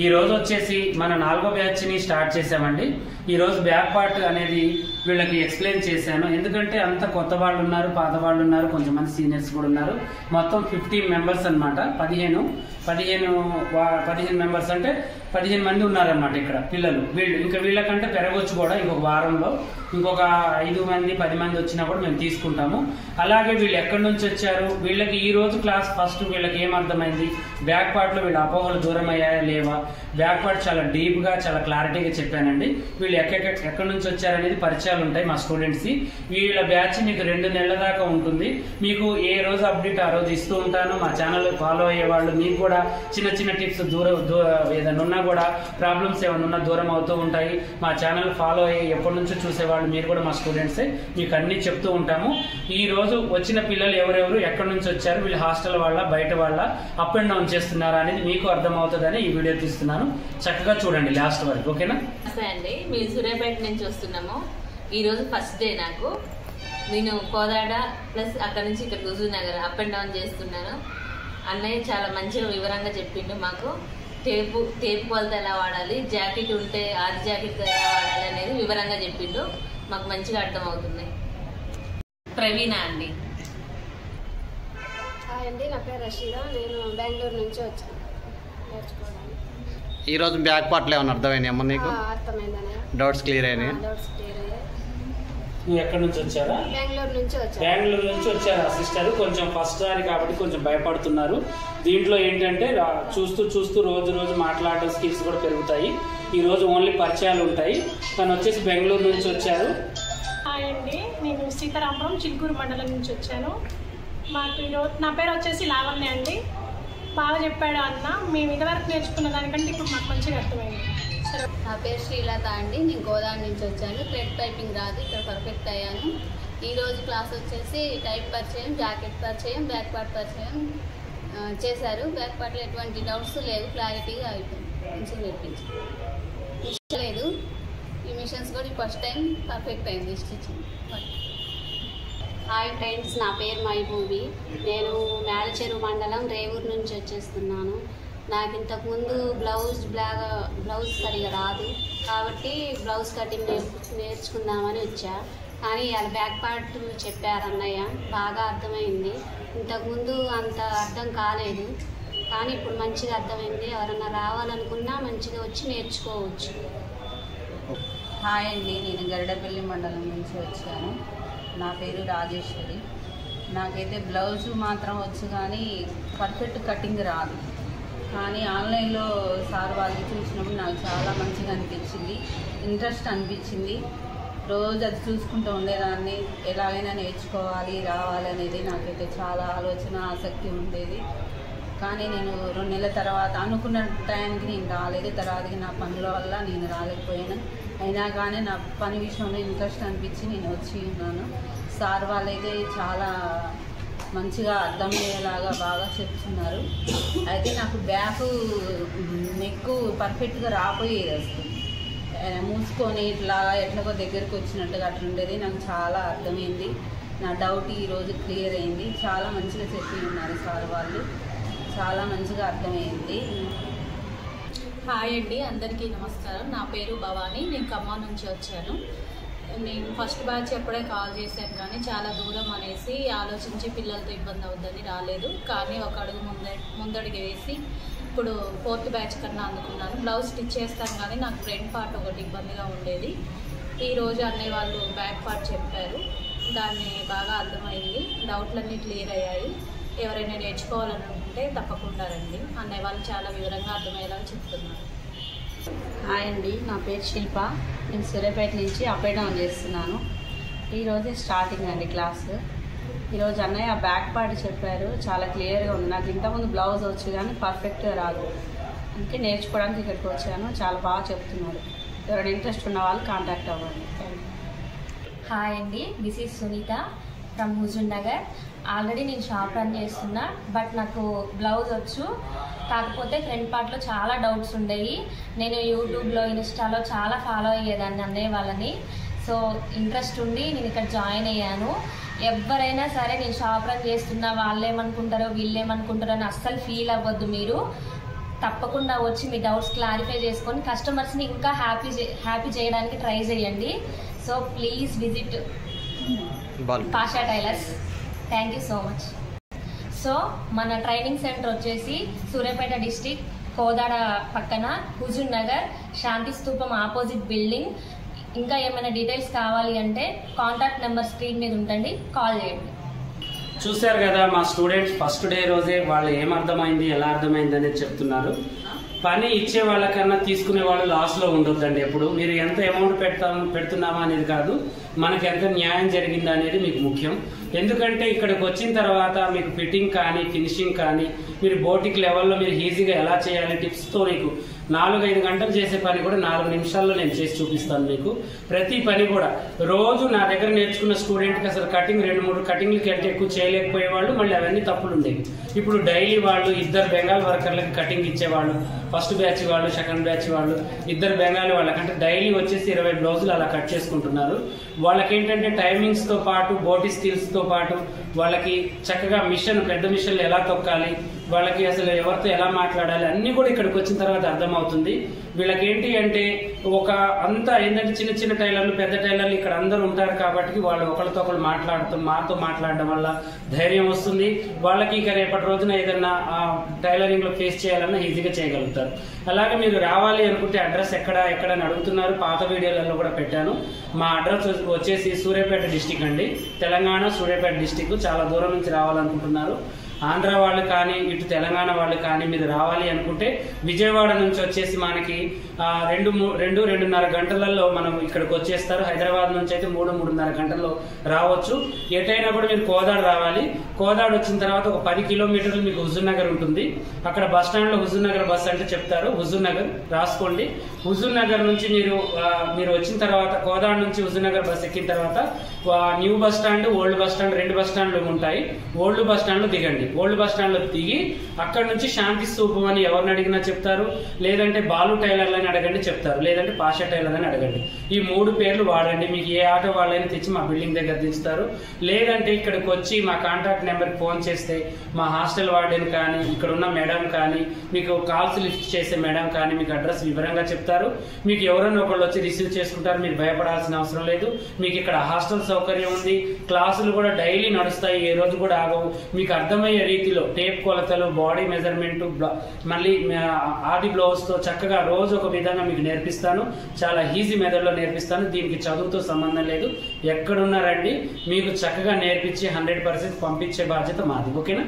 ఈ రోజు వచ్చేసి మన 4వ బ్యాచ్ ని స్టార్ట్ చేసామండి. ఈ రోజు బ్యాక్ పార్ట్ అనేది వీళ్ళకి ఎక్స్ప్లెయిన్ చేశాను. ఎందుకంటే అంత కొత్త వాళ్ళు ఉన్నారు, పాత వాళ్ళు ఉన్నారు, కొంతమంది సీనియర్స్ కూడా ఉన్నారు. మొత్తం 15 మెంబర్స్ అనమాట. 15 మెంబర్స్ అంటే 15 మంది ఉన్నారనమాట ఇక్కడ పిల్లలు. వీళ్ళకంటే పెరగొచ్చు కూడా. ఇంకొక వారంలో ఇంకొక 5 మంది 10 మంది వచ్చినా కూడా మేము తీసుకుంటాము. అలాగే వీళ్ళు ఎక్కడి నుంచి వచ్చారు, వీళ్ళకి ఈ రోజు క్లాస్ ఫస్ట్ వీళ్ళకి ఏమర్థమైంది, బ్యాక్ పార్ట్ లో వీళ్ళ అపోహలు దూరం అయ్యాయా లేవా, బ్యాక్ పార్ట్ చాలా డీప్ గా చాలా క్లారిటీగా చెప్పానండి. వీళ్ళు ఎక్కడి నుంచి వచ్చారనేది పరిచయాలు ఉంటాయి మా స్టూడెంట్స్. వీళ్ళ బ్యాచ్ మీకు 2 నెలల దాకా ఉంటుంది. మీకు ఏ రోజు అప్డేట్ ఆ రోజు ఇస్తూ ఉంటాను. మా ఛానల్ ఫాలో అయ్యే వాళ్ళు మీకు కూడా చిన్న చిన్న టిప్స్ ఏదైనా ఉన్నా కూడా ప్రాబ్లమ్స్ ఏమైనా ఉన్నా దూరం అవుతూ ఉంటాయి. మా ఛానల్ ఫాలో అయ్యి ఎప్పటి నుంచో చూసేవాళ్ళు మీరు కూడా మా స్టూడెంట్సే. మీకు అన్ని చెప్తూ ఉంటాము. ఈ రోజు వచ్చిన పిల్లలు ఎవరెవరు ఎక్కడి నుంచి వచ్చారు, వీళ్ళు హాస్టల్ వాళ్ళ బయట వాళ్ళ అప్ అండ్ డౌన్ చేస్తున్నారా అనేది మీకు అర్థం అవుతుందని ఈ వీడియో తీస్తున్నాను. చక్కగా చూడండి లాస్ట్ వరకు. ఓకేనా అండి? మేము సూర్యాపేట నుంచి వస్తున్నాము. ఈ రోజు ఫస్ట్ డే నాకు. నేను కోదాడ ప్లస్ అక్కడ నుంచి ఇక్కడ Huzur Nagar up and down చేస్తున్నాను. అన్నయ్య చాలా మంచిగా వివరంగా చెప్పిండు మాకు. టేపు కొలత ఎలా వాడాలి, జాకెట్ ఉంటే ఆది జాకెట్ ఎలా వాడాలి అనేది వివరంగా చెప్పిండు. మాకు మంచిగా అర్థం అవుతుంది. ప్రవీణ అండి. హాయ్ అండి, నా పేరు రషీదా. నేను బెంగళూరు నుంచి వచ్చాను నేర్చుకోవడానికి. ఈ రోజు బ్యాక్ పార్ట్లో ఏమైనా అర్థమైనాయమ్మా నీకు? అర్థమైందనే. డౌట్స్ క్లియర్ అయినాయి? డౌట్స్ క్లియర్ అయ్యాయి. నువ్వు ఎక్కడి నుంచి వచ్చారా? బెంగళూరు నుంచి వచ్చాను. బెంగళూరు నుంచి వచ్చారా సిస్టర్? కొంచెం ఫస్ట్ సారి కాబట్టి కొంచెం భయపడుతున్నారు. దీంట్లో ఏంటంటే చూస్తూ రోజు మాట్లాడడం స్కిల్స్ కూడా పెరుగుతాయి. ఈ రోజు ఓన్లీ పరిచయాలు ఉంటాయి. తను వచ్చేసి బెంగళూరు నుంచి వచ్చారు. హాయ్ అండి, నేను సీతారాంపురం చిలుకూరు మండలం నుంచి వచ్చాను. మాకు ఈరోజు నా పేరు వచ్చేసి లావణ్య అండి. బాగా చెప్పాడు అన్న. మేము ఇదివరకు నేర్చుకున్న దానికంటే ఇప్పుడు మాకు మంచిగా అర్థమైంది. సరే, నా పేరు శ్రీలత అండి. నేను గోదావరి నుంచి వచ్చాను. థ్రెడ్ పైపింగ్ రాదు, ఇక్కడ పర్ఫెక్ట్ అయ్యాను. ఈరోజు క్లాస్ వచ్చేసి టైప్ పరిచయం, జాకెట్ పరిచయం, బ్యాక్ పార్ట్ పరిచయం చేశారు. బ్యాక్ పార్ట్లో ఎటువంటి డౌట్స్ లేవు, క్లారిటీగా అయిపోయింది. మంచిగా నేర్పించారు. మిషన్ లేదు, ఈ మిషన్స్ కూడా ఫస్ట్ టైం పర్ఫెక్ట్ అయింది స్టిచ్చింగ్. హాయ్ ఫ్రెండ్స్, నా పేరు మైబూబి. నేను మేలచెరువు మండలం రేవూరు నుంచి వచ్చేస్తున్నాను. నాకు ఇంతకుముందు బ్లౌజ్ సరిగా రాదు కాబట్టి బ్లౌజ్ కటింగ్ నేర్చుకుందామని వచ్చా. కానీ వాళ్ళ బ్యాక్ పార్ట్ చెప్పారు అన్నయ్య, బాగా అర్థమైంది. ఇంతకుముందు అంత అర్థం కాలేదు, కానీ ఇప్పుడు మంచిగా అర్థమైంది. ఎవరన్నా రావాలనుకున్నా మంచిగా వచ్చి నేర్చుకోవచ్చు. హాయ్ అండి, నేను గరిడపల్లి మండలం నుంచి వచ్చాను. నా పేరు రాజేశ్వరి. నాకైతే బ్లౌజు మాత్రం వచ్చు కానీ పర్ఫెక్ట్ కటింగ్ రాదు. కానీ ఆన్లైన్లో సార్ వాళ్ళు చూసినప్పుడు నాకు చాలా మంచిగా అనిపించింది, ఇంట్రెస్ట్ అనిపించింది. రోజు అది చూసుకుంటూ ఉండేదాన్ని. ఎలాగైనా నేర్చుకోవాలి, రావాలి అనేది నాకైతే చాలా ఆలోచన, ఆసక్తి ఉండేది. కానీ నేను 2 నెలల తర్వాత అనుకున్న టైంకి నేను రాలేదు. తర్వాతకి నా పనుల వల్ల నేను రాలేకపోయాను. అయినా కానీ నా పని విషయంలో ఇంట్రెస్ట్ అనిపించి నేను వచ్చి ఉన్నాను. సార్ వాళ్ళైతే చాలా మంచిగా అర్థమయ్యేలాగా బాగా చెప్తున్నారు. అయితే నాకు బ్యాక్ నెక్ పర్ఫెక్ట్గా రాపోయేది. అసలు మూసుకొని ఎట్లాగో దగ్గరికి వచ్చినట్టుగా అట్లుండేది. నాకు చాలా అర్థమైంది. నా డౌట్ ఈరోజు క్లియర్ అయింది. చాలా మంచిగా చెప్పి ఉన్నారు సార్ వాళ్ళు. చాలా మంచిగా అర్థమైంది. హాయ్ అండి, అందరికీ నమస్కారం. నా పేరు భవానీ. నేను ఖమ్మం నుంచి వచ్చాను. నేను ఫస్ట్ బ్యాచ్ ఎప్పుడే కాల్ చేశాను కానీ చాలా దూరం అనేసి ఆలోచించి పిల్లలతో ఇబ్బంది అవుద్దని రాలేదు. కానీ ఒక అడుగు ముందడుగు వేసి ఇప్పుడు 4th బ్యాచ్ కన్నా అందుకున్నాను. బ్లౌజ్ స్టిచ్ చేస్తాను కానీ నాకు ఫ్రంట్ పార్ట్ ఒకటి ఇబ్బందిగా ఉండేది. ఈరోజు అన్నయ్య వాళ్ళు బ్యాక్ పార్ట్ చెప్పారు, దాన్ని బాగా అర్థమైంది. డౌట్లన్నీ క్లియర్ అయ్యాయి. ఎవరైనా నేర్చుకోవాలనుకుంటే తప్పకుండా రండి. అన్నయ్య వాళ్ళు చాలా వివరంగా అర్థమయ్యేలాగా చెప్తున్నారు. హాయ్ అండి, నా పేరు శిల్ప. నేను సూర్యాపేట నుంచి అప్ అండ్ డౌన్ చేస్తున్నాను. ఈరోజే స్టార్టింగ్ అండి క్లాస్. ఈరోజు అన్నయ్య బ్యాక్ పార్ట్ చెప్పారు, చాలా క్లియర్గా ఉంది. నాకు ఇంతకుముందు బ్లౌజ్ వచ్చు కానీ పర్ఫెక్ట్గా రాదు, అందుకే నేర్చుకోవడానికి ఇక్కడికి వచ్చాను. చాలా బాగా చెప్తున్నారు. ఎవరైనా ఇంట్రెస్ట్ ఉన్న వాళ్ళు కాంటాక్ట్ అవ్వండి. హాయ్ అండి, this is Sunitha from Huzurnagar. Already నేను షాప్ రన్ చేస్తున్నా, బట్ నాకు బ్లౌజ్ వచ్చు. కాకపోతే ఫ్రంట్ పార్ట్లో చాలా డౌట్స్ ఉండేవి. నేను యూట్యూబ్లో, ఇన్స్టాలో చాలా ఫాలో అయ్యేదాన్ని అన్నయ్య వాళ్ళని. సో ఇంట్రెస్ట్ ఉండి నేను ఇక్కడ జాయిన్ అయ్యాను. ఎవరైనా సరే నేను షాప్ రన్ చేస్తున్నా, వాళ్ళు ఏమనుకుంటారో వీళ్ళు ఏమనుకుంటారో అని అస్సలు ఫీల్ అవ్వద్దు. మీరు తప్పకుండా వచ్చి మీ డౌట్స్ క్లారిఫై చేసుకొని కస్టమర్స్ని ఇంకా హ్యాపీ చేయడానికి ట్రై చేయండి. So please visit Pasha tailors. Thank you so much. So మన ట్రైనింగ్ సెంటర్ వచ్చేసి సూర్యాపేట డిస్టిక్, కోదాడ పక్కన, హుజూర్ నగర్, శాంతి స్తూపం ఆపోజిట్ బిల్డింగ్. ఇంకా ఏమైనా డీటెయిల్స్ కావాలి అంటే కాంటాక్ట్ నెంబర్ స్క్రీన్ మీద ఉంటుంది, కాల్ చేయండి. చూశారు కదా మా స్టూడెంట్స్ ఫస్ట్ డే రోజే వాళ్ళు ఏమర్థమైంది ఎలా అర్థమైంది అనేది చెప్తున్నారు. పని ఇచ్చే వాళ్ళకన్నా తీసుకునే వాళ్ళు లాస్లో ఉండొద్దండి. ఎప్పుడు మీరు ఎంత అమౌంట్ పెడుతున్నామా అనేది కాదు, మనకి ఎంత న్యాయం జరిగిందా అనేది మీకు ముఖ్యం. ఎందుకంటే ఇక్కడికి వచ్చిన తర్వాత మీకు ఫిట్టింగ్ కానీ ఫినిషింగ్ కానీ మీరు బోటిక్ లెవెల్లో మీరు ఈజీగా ఎలా చేయాలి టిప్స్తో మీకు 4-5 గంటలు చేసే పని కూడా 4 నిమిషాల్లో నేను చేసి చూపిస్తాను మీకు. ప్రతి పని కూడా రోజు నా దగ్గర నేర్చుకున్న స్టూడెంట్కి అసలు కటింగ్ 2-3 కటింగ్లకి అంటే ఎక్కువ చేయలేకపోయేవాళ్ళు, మళ్ళీ అవన్నీ తప్పులు ఉండేవి. ఇప్పుడు డైలీ వాళ్ళు 2 బెంగాల్ వర్కర్లకి కటింగ్ ఇచ్చేవాళ్ళు, ఫస్ట్ బ్యాచ్ వాళ్ళు, సెకండ్ బ్యాచ్ వాళ్ళు, 2 బెంగాలీ వాళ్ళకంటే డైలీ వచ్చేసి 20 బ్లౌజులు అలా కట్ చేసుకుంటున్నారు. వాళ్ళకి ఏంటంటే టైమింగ్స్తో పాటు బోటి స్కిల్స్తో పాటు వాళ్ళకి చక్కగా మిషన్, పెద్ద మిషన్లు ఎలా తొక్కాలి, వాళ్ళకి అసలు ఎవరితో ఎలా మాట్లాడాలి అన్నీ కూడా ఇక్కడికి వచ్చిన తర్వాత అర్థమవుతుంది. వీళ్ళకి ఏంటి అంటే ఒక అంతా ఏంటంటే చిన్న చిన్న టైలర్లు, పెద్ద టైలర్లు ఇక్కడ అందరూ ఉంటారు కాబట్టి వాళ్ళు ఒకరితో ఒకరు మాతో మాట్లాడడం వల్ల ధైర్యం వస్తుంది. వాళ్ళకి ఇక రేపటి రోజున ఏదన్నా టైలరింగ్ లో ఫేస్ చేయాలన్నా ఈజీగా చేయగలుగుతారు. అలాగే మీరు రావాలి అనుకుంటే అడ్రస్ ఎక్కడ అని అడుగుతున్నారు, పాత వీడియోలలో కూడా పెట్టాను. మా అడ్రస్ వచ్చేసి సూర్యాపేట డిస్టిక్ అండి, తెలంగాణ సూర్యాపేట డిస్టిక్. చాలా దూరం నుంచి రావాలనుకుంటున్నారు ఆంధ్ర వాళ్ళు కానీ ఇటు తెలంగాణ వాళ్ళు కానీ మీరు రావాలి అనుకుంటే విజయవాడ నుంచి వచ్చేసి మనకి 2-2.5 గంటలలో మనం ఇక్కడికి వచ్చేస్తారు. హైదరాబాద్ నుంచి అయితే 3-3.5 గంటల్లో రావచ్చు. ఎటైనా కూడా మీరు కోదాడ రావాలి. కోదాడ వచ్చిన తర్వాత ఒక 10 కిలోమీటర్లు మీకు హుజూర్ నగర్ ఉంటుంది. అక్కడ బస్ స్టాండ్ లో హుజూర్ నగర్ బస్ అంటే చెప్తారు, హుజూర్ నగర్ రాసుకోండి. హుజూర్ నగర్ నుంచి మీరు వచ్చిన తర్వాత కోదాడ నుంచి హుజూర్ నగర్ బస్ ఎక్కిన తర్వాత new bus stand, old bus stand 2 bus స్టాండ్లు ఉంటాయి. ఓల్డ్ బస్ స్టాండ్ లో దిగండి. ఓల్డ్ బస్ స్టాండ్ లో దిగి అక్కడ నుంచి శాంతి స్తూపం అని ఎవరిని అడిగినా చెప్తారు, లేదంటే బాలు టైలర్లు అని అడగండి చెప్తారు, లేదంటే పాషా టైలర్ అని అడగండి. ఈ 3 పేర్లు వాడండి. మీకు ఏ ఆటో వాళ్ళైనా తెచ్చి మా బిల్డింగ్ దగ్గర దించుతారు. లేదంటే ఇక్కడికి వచ్చి మా కాంటాక్ట్ నెంబర్కి ఫోన్ చేస్తే మా హాస్టల్ వార్డెన్ కానీ ఇక్కడ ఉన్న మేడం కానీ మీకు కాల్స్ లిఫ్ట్ చేసే మేడం కానీ మీకు అడ్రస్ వివరంగా చెప్తారు. మీకు ఎవరైనా ఒకళ్ళు వచ్చి రిసీవ్ చేసుకుంటారు. మీరు భయపడాల్సిన అవసరం లేదు. మీకు ఇక్కడ హాస్టల్ సౌకర్యం ఉంది. క్లాసులు కూడా డైలీ నడుస్తాయి, ఏ రోజు కూడా ఆగవు. మీకు అర్థమయ్యే రీతిలో టేప్ కొలతలు, బాడీ మెజర్మెంట్, మళ్ళీ ఆది బ్లౌజ్ తో చక్కగా రోజు ఒక విధంగా మీకు నేర్పిస్తాను. చాలా ఈజీ మెథడ్ లో నేర్పిస్తాను. దీనికి చదువుతో సంబంధం లేదు. ఎక్కడున్నారండి మీకు చక్కగా నేర్పించి 100% పంపించే బాధ్యత మాది. ఓకేనా?